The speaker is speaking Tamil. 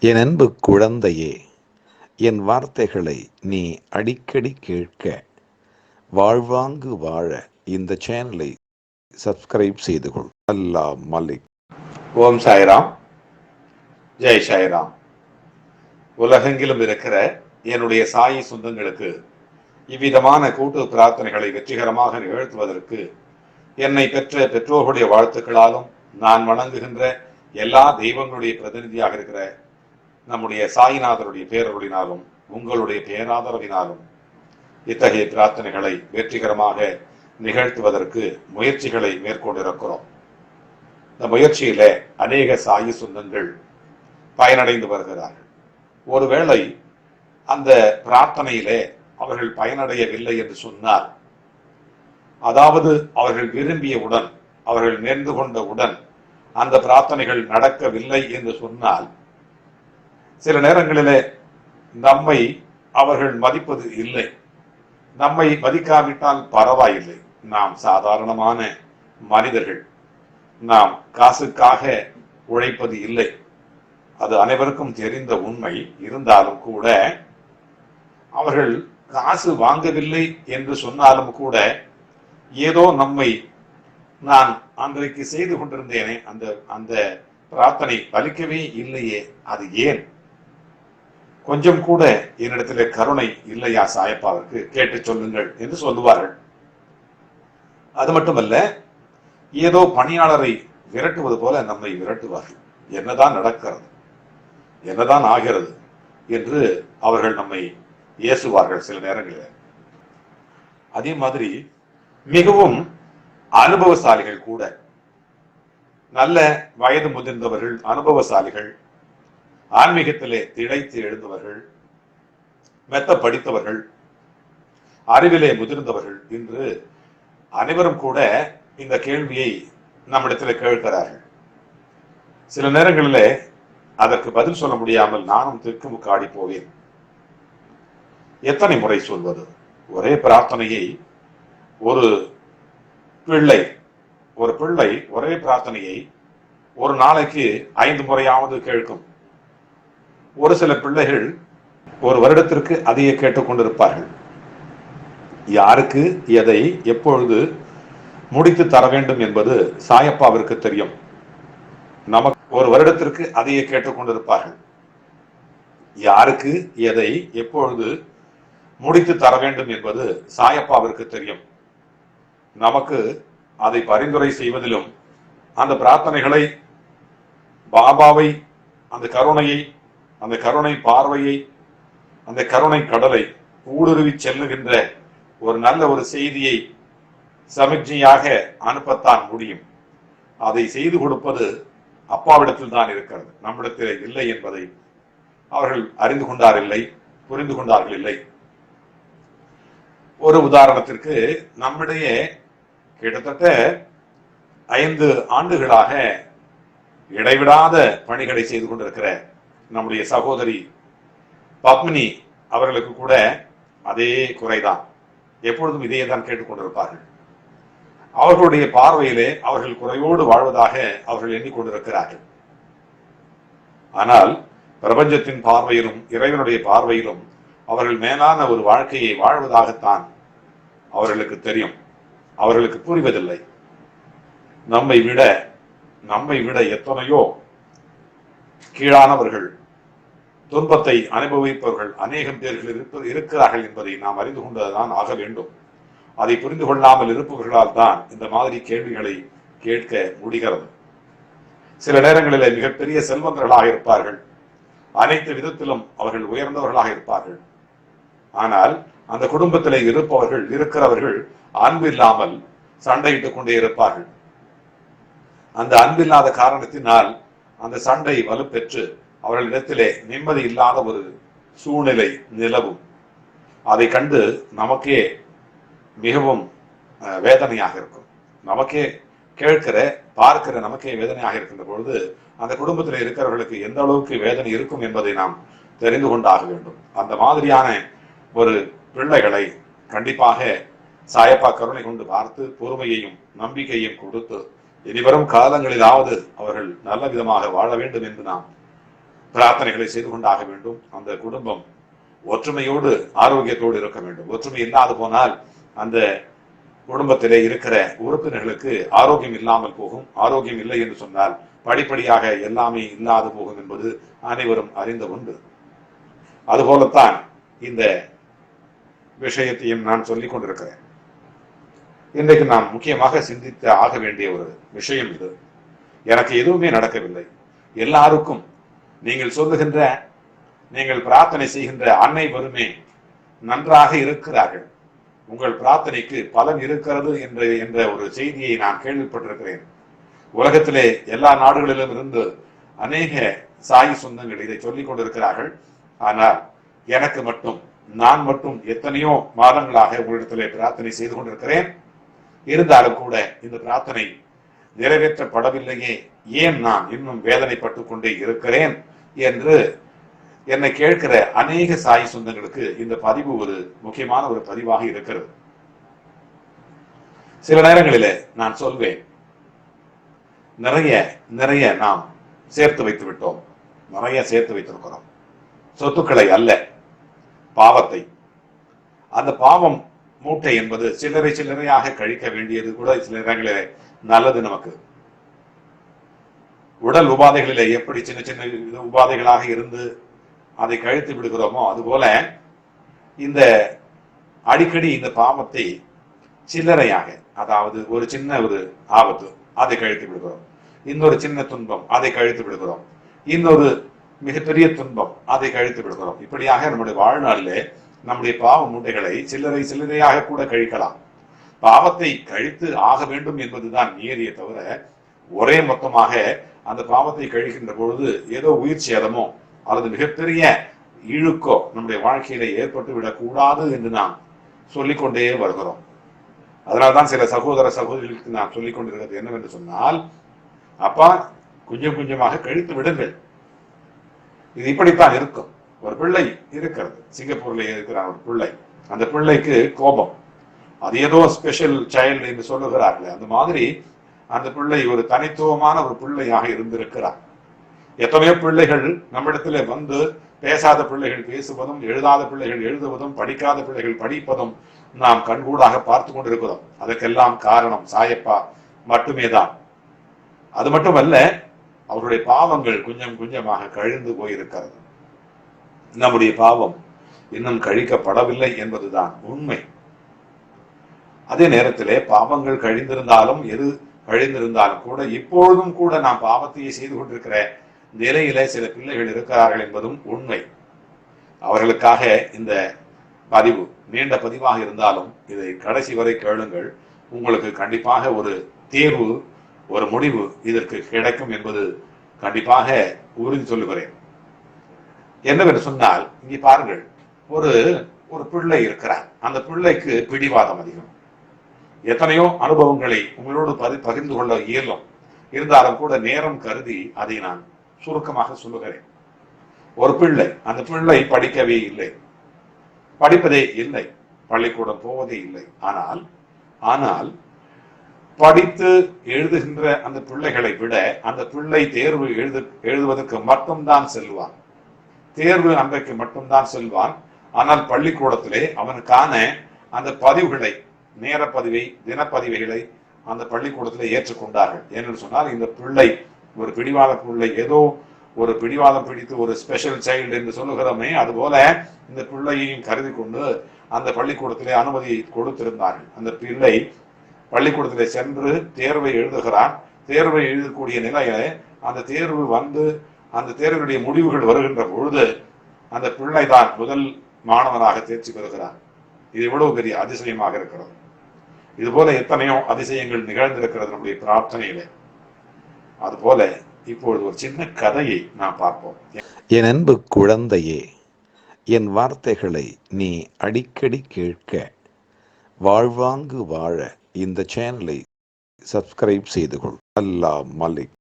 என் அன்பு குழந்தையே, என் வார்த்தைகளை நீ அடிக்கடி கேட்க, வாழ்வாங்கு வாழ இந்த சேனலை சப்ஸ்கிரைப் செய்து கொள். அல்லாஹ் மலிக். ஓம் சாய்ராம், ஜெய் சாய்ராம். உலகெங்கிலும் இருக்கிற என்னுடைய சாயி சொந்தங்களுக்கு இவ்விதமான கூட்டு பிரார்த்தனைகளை வெற்றிகரமாக நிகழ்த்துவதற்கு என்னை பெற்ற பெற்றோர்களுடைய வாழ்த்துக்களாலும் நான் வணங்குகின்ற எல்லா தெய்வங்களுடைய பிரதிநிதியாக இருக்கிற நம்முடைய சாயிநாதருடைய பேரருளினாலும் உங்களுடைய பேராதரவினாலும் இத்தகைய பிரார்த்தனைகளை வெற்றிகரமாக நிகழ்த்துவதற்கு முயற்சிகளை மேற்கொண்டிருக்கிறோம். இந்த முயற்சியில அநேக சாயி சொந்தங்கள் பயனடைந்து வருகிறார்கள். ஒருவேளை அந்த பிரார்த்தனையிலே அவர்கள் பயனடையவில்லை என்று சொன்னால், அதாவது அவர்கள் விரும்பியவுடன், அவர்கள் நேர்ந்து கொண்டவுடன் அந்த பிரார்த்தனைகள் நடக்கவில்லை என்று சொன்னால், சில நேரங்களிலே நம்மை அவர்கள் மதிப்பது இல்லை. நம்மை மதிக்காவிட்டால் பரவாயில்லை, நாம் சாதாரணமான மனிதர்கள், நாம் காசுக்காக உழைப்பது இல்லை, அது அனைவருக்கும் தெரிந்த உண்மை. இருந்தாலும் கூட அவர்கள் காசு வாங்கவில்லை என்று சொன்னாலும் கூட ஏதோ நம்மை, நான் அன்றைக்கு செய்து கொண்டிருந்தேனே அந்த அந்த பிரார்த்தனை பலிக்கவே இல்லையே, அது ஏன்? கொஞ்சம் கூட என்னிடத்திலே கருணை இல்லையா சாயப்பாவிற்கு, கேட்டு சொல்லுங்கள் என்று சொல்லுவார்கள். அது மட்டுமல்ல, ஏதோ பணியாளரை விரட்டுவது போல நம்மை விரட்டுவார்கள். என்னதான் நடக்கிறது, என்னதான் ஆகிறது என்று அவர்கள் நம்மை ஏசுவார்கள் சில நேரங்களில். அதே மாதிரி மிகவும் அனுபவசாலிகள் கூட, நல்ல வயது முதிர்ந்தவர்கள், அனுபவசாலிகள், ஆன்மீகத்திலே திளைத்து எழுந்தவர்கள், மெத்த படித்தவர்கள், அறிவிலே முதிர்ந்தவர்கள் என்று அனைவரும் கூட இந்த கேள்வியை நம்மிடத்தில் கேட்கிறார்கள். சில நேரங்களிலே அதற்கு பதில் சொல்ல முடியாமல் நானும் திக்குமுக்காடி போவேன். எத்தனை முறை சொல்வது? ஒரே பிரார்த்தனையை ஒரு பிள்ளை ஒரே பிரார்த்தனையை ஒரு நாளைக்கு 5 முறையாவது கேட்கும். ஒரு சில பிள்ளைகள் ஒரு வருடத்திற்கு அதையே கேட்டுக்கொண்டிருப்பார்கள். யாருக்கு எதை எப்பொழுது முடித்து தர வேண்டும் என்பது சாயப்பாவிற்கு தெரியும். நமக்கு ஒரு வருடத்திற்கு அதையே கேட்டுக்கொண்டிருப்பார்கள். யாருக்கு எதை எப்பொழுது முடித்து தர வேண்டும் என்பது சாயப்பாவிற்கு தெரியும். நமக்கு அதை பரிந்துரை செய்வதிலும், அந்த பிரார்த்தனைகளை, பாபாவை, அந்த கருணையை, அந்த கருணை பார்வையை, அந்த கருணை கடலை ஊடுருவி செல்லுகின்ற ஒரு நல்ல ஒரு செய்தியை சமிக்ஞையாக அனுப்பத்தான் முடியும். அதை செய்து கொடுப்பது அப்பாவிடத்தில் தான் இருக்கிறது, நம்மிடத்தில் இல்லை என்பதை அவர்கள் அறிந்து கொண்டார் இல்லை, புரிந்து கொண்டார்கள் இல்லை. ஒரு உதாரணத்திற்கு, நம்மிடையே கிட்டத்தட்ட 5 ஆண்டுகளாக இடைவிடாத பணிகளை செய்து கொண்டிருக்கிற நம்முடைய சகோதரி பத்மினி அவர்களுக்கு கூட அதே குறைதான். எப்பொழுதும் இதையே தான் கேட்டுக்கொண்டிருப்பார்கள். அவர்களுடைய பார்வையிலே அவர்கள் குறையோடு வாழ்வதாக அவர்கள் எண்ணிக்கொண்டிருக்கிறார்கள். ஆனால் பிரபஞ்சத்தின் பார்வையிலும் இறைவனுடைய பார்வையிலும் அவர்கள் மேலான ஒரு வாழ்க்கையை வாழ்வதாகத்தான் அவர்களுக்கு தெரியும். அவர்களுக்கு புரிவதில்லை. நம்மை விட எத்தனையோ கீழானவர்கள், துன்பத்தை அனுபவிப்பவர்கள் அநேகம் பேர்கள் இருக்கிறார்கள் என்பதை நாம் அறிந்து கொண்டுதான் ஆக வேண்டும். அதை புரிந்து கொள்ளாமல் இருப்பவர்களால் தான் இந்த மாதிரி கேள்விகளை கேட்க முடிகிறது. சில நேரங்களில் மிகப்பெரிய செல்வந்தர்களாக இருப்பார்கள், அனைத்து விதத்திலும் அவர்கள் உயர்ந்தவர்களாக இருப்பார்கள். ஆனால் அந்த குடும்பத்திலே இருக்கிறவர்கள் அன்பு இல்லாமல் சண்டையிட்டுக் கொண்டே இருப்பார்கள். அந்த அன்பில்லாத காரணத்தினால் அந்த சண்டை வலுப்பெற்று அவர்களிடத்திலே நிம்மதி இல்லாத ஒரு சூழ்நிலை நிலவும். அதை கண்டு நமக்கே மிகவும் வேதனையாக இருக்கும். நமக்கே பார்க்கிற நமக்கே வேதனையாக இருக்கின்ற பொழுது அந்த குடும்பத்தில் இருக்கிறவர்களுக்கு எந்த அளவுக்கு வேதனை இருக்கும் என்பதை நாம் தெரிந்து கொண்டாக வேண்டும். அந்த மாதிரியான ஒரு பிள்ளைகளை கண்டிப்பாக சாயப்பா கருணை கொண்டு பார்த்து பொறுமையையும் நம்பிக்கையும் கொடுத்து இனிவரும் காலங்களிலாவது அவர்கள் நல்ல விதமாக வாழ வேண்டும் என்று நாம் பிரார்த்தனைகளை செய்து கொண்டாக வேண்டும். அந்த குடும்பம் ஒற்றுமையோடு ஆரோக்கியத்தோடு இருக்க வேண்டும். ஒற்றுமை இல்லாது போனால் அந்த குடும்பத்திலே இருக்கிற உறுப்பினர்களுக்கு ஆரோக்கியம் இல்லாமல் போகும். ஆரோக்கியம் இல்லை என்று சொன்னால் படிப்படியாக எல்லாமே இல்லாது போகும் என்பது அனைவரும் அறிந்த ஒன்று. அதுபோலத்தான் இந்த விஷயத்தையும் நான் சொல்லிக் கொண்டிருக்கிறேன். இன்றைக்கு நாம் முக்கியமாக சிந்தித்து ஆக வேண்டிய ஒரு விஷயம் இது. எனக்கு எதுவுமே நடக்கவில்லை, எல்லாருக்கும் நீங்கள் சொல்லுகின்ற, நீங்கள் பிரார்த்தனை செய்கின்ற அனைவருமே நன்றாக இருக்கிறார்கள், உங்கள் பிரார்த்தனைக்கு பலன் இருக்கிறது என்ற ஒரு செய்தியை நான் கேள்விப்பட்டிருக்கிறேன். உலகத்திலே எல்லா நாடுகளிலும் இருந்து அநேக சாயி சொந்தங்கள் இதை சொல்லிக் கொண்டிருக்கிறார்கள். ஆனால் எனக்கு மட்டும், நான் மட்டும் எத்தனையோ மாதங்களாக உங்களிடத்திலே பிரார்த்தனை செய்து கொண்டிருக்கிறேன். இருந்தாலும் கூட இந்த பிரார்த்தனை நிறைவேற்றப்படவில்லையே, ஏன் நான் இன்னும் வேதனைப்பட்டுக் கொண்டே இருக்கிறேன் என்று என்னை கேட்கிற அநேக சாயி சொந்தங்களுக்கு இந்த பதிவு ஒரு முக்கியமான ஒரு பதிவாக இருக்கிறது. சில நேரங்களிலே நான் சொல்வேன், நிறைய நிறைய நாம் சேர்த்து வைத்து விட்டோம், நிறைய சேர்த்து வைத்திருக்கிறோம். சொத்துக்களை அல்ல, பாவத்தை. அந்த பாவம் மூட்டை என்பது சில்லறை சில்லறையாக கழிக்க வேண்டியது கூட சில நேரங்களிலே நல்லது. நமக்கு உடல் உபாதைகளிலே எப்படி சின்ன சின்ன உபாதைகளாக இருந்து அதை கழித்து விடுகிறோமோ, அதுபோல இந்த அடிக்கடி இந்த பாவத்தை சில்லறையாக, அதாவது ஒரு சின்ன ஒரு ஆபத்து அதை கழித்து விடுகிறோம், இன்னொரு சின்ன துன்பம் அதை கழித்து விடுகிறோம், இன்னொரு மிகப்பெரிய துன்பம் அதை கழித்து விடுகிறோம். இப்படியாக நம்முடைய வாழ்நாளிலே நம்முடைய பாவ மூட்டைகளை சில்லறை சில்லறையாக கூட கழிக்கலாம். பாவத்தை கழித்து ஆக வேண்டும் என்பதுதான் நியதியை தவிர, ஒரே மொத்தமாக அந்த பாவத்தை கழிக்கின்ற பொழுது ஏதோ உயிர் சேதமோ அல்லது மிகப்பெரிய இழுக்கோ நம்முடைய வாழ்க்கையில ஏற்பட்டு விடக்கூடாது என்று நாம் சொல்லிக்கொண்டே வருகிறோம். அதனால்தான் சில சகோதர சகோதரிகளுக்கு நாம் சொல்லிக் கொண்டிருக்கிறது என்னவென்று சொன்னால், அப்பா கொஞ்சம் கொஞ்சமாக கழித்து விடுங்கள். இது இப்படித்தான் இருக்கும். ஒரு பிள்ளை இருக்கிறது, சிங்கப்பூர்ல இருக்கிற ஒரு பிள்ளை, அந்த பிள்ளைக்கு கோபம், அது ஏதோ ஸ்பெஷல் சைல்டு என்று சொல்லுகிறார்கள். அந்த மாதிரி அந்த பிள்ளை ஒரு தனித்துவமான ஒரு பிள்ளையாக இருந்திருக்கிறார். எத்தனையோ பிள்ளைகள் நம்மிடத்துல வந்து பேசாத பிள்ளைகள் பேசுவதும், எழுதாத பிள்ளைகள் எழுதுவதும், படிக்காத பிள்ளைகள் படிப்பதும் நாம் கண்கூடாக பார்த்து கொண்டிருக்கிறோம். அதற்கெல்லாம் காரணம் சாயப்பா மட்டுமே தான். அது மட்டுமல்ல, அவருடைய பாவங்கள் கொஞ்சம் கொஞ்சமாக கழிந்து போயிருக்கிறது. நம்முடைய பாவம் இன்னும் கழிக்கப்படவில்லை என்பதுதான் உண்மை. அதே நேரத்திலே பாவங்கள் கழிந்திருந்தாலும், எது கழிந்திருந்தாலும் கூட இப்பொழுதும் கூட நாம் பாவத்தையே செய்து கொண்டிருக்கிற நிலையில சில பிள்ளைகள் இருக்கிறார்கள் என்பதும் உண்மை. அவர்களுக்காக இந்த பதிவு நீண்ட பதிவாக இருந்தாலும் இதை கடைசி வரை கேளுங்கள். உங்களுக்கு கண்டிப்பாக ஒரு தீர்வு, ஒரு முடிவு இதற்கு கிடைக்கும் என்பது கண்டிப்பாக உறுதி சொல்லுகிறேன். என்னவென்று சொன்னால், இங்கே பாருங்கள், ஒரு பிள்ளை இருக்கிறார். அந்த பிள்ளைக்கு பிடிவாதம் அதிகம். எத்தனையோ அனுபவங்களை உங்களோடு பகிர்ந்து கொள்ள இயலும். இருந்தாலும் கூட நேரம் கருதி அதை நான் சுருக்கமாக சொல்லுகிறேன். ஒரு பிள்ளை, அந்த பிள்ளை படிக்கவே இல்லை, படிப்பதே இல்லை, பள்ளிக்கூடம் போவதே இல்லை. ஆனால் படித்து எழுதுகின்ற அந்த பிள்ளைகளை விட அந்த பிள்ளை தேர்வு எழுதுவதற்கு மட்டும்தான் செல்வான். தேர்வு அன்றைக்கு மட்டும்தான் செல்வான். ஆனால் பள்ளிக்கூடத்திலே அவனுக்கான அந்த பதிவுகளை, நேர பதிவை, தினப்பதிவுகளை அந்த பள்ளிக்கூடத்திலே ஏற்றுக்கொண்டார்கள். ஏனென்று சொன்னால், இந்த பிள்ளை ஒரு பிடிவாத பிள்ளை, ஏதோ ஒரு பிடிவாதம் பிடித்து ஒரு ஸ்பெஷல் சைல்டு என்று சொல்லுகிறோமே, அதுபோல இந்த பிள்ளையையும் கருதி கொண்டு அந்த பள்ளிக்கூடத்திலே அனுமதி கொடுத்திருந்தார்கள். அந்த பிள்ளை பள்ளிக்கூடத்திலே சென்று தேர்வை எழுதுகிறான். தேர்வை எழுதக்கூடிய நிலையில அந்த தேர்வு வந்து அந்த தேர்வினுடைய முடிவுகள் வருகின்ற பொழுது அந்த பிள்ளை தான் முதல் மாணவனாக தேர்ச்சி பெறுகிறான். இது எவ்வளவு பெரிய அதிசயமாக இருக்கிறது. இது போல எத்தனையோ அதிசயங்கள் நிகழ்ந்திருக்கிறது நம்முடைய பிரார்த்தனையிலே. அதுபோல இப்பொழுது ஒரு சின்ன கதையை நாம் பார்ப்போம். என் அன்பு குழந்தையே, என் வார்த்தைகளை நீ அடிக்கடி கேட்க, வாழ்வாங்கு வாழ இந்த சேனலை சப்ஸ்கிரைப் செய்து கொள். அல்லாஹ் மலிக்.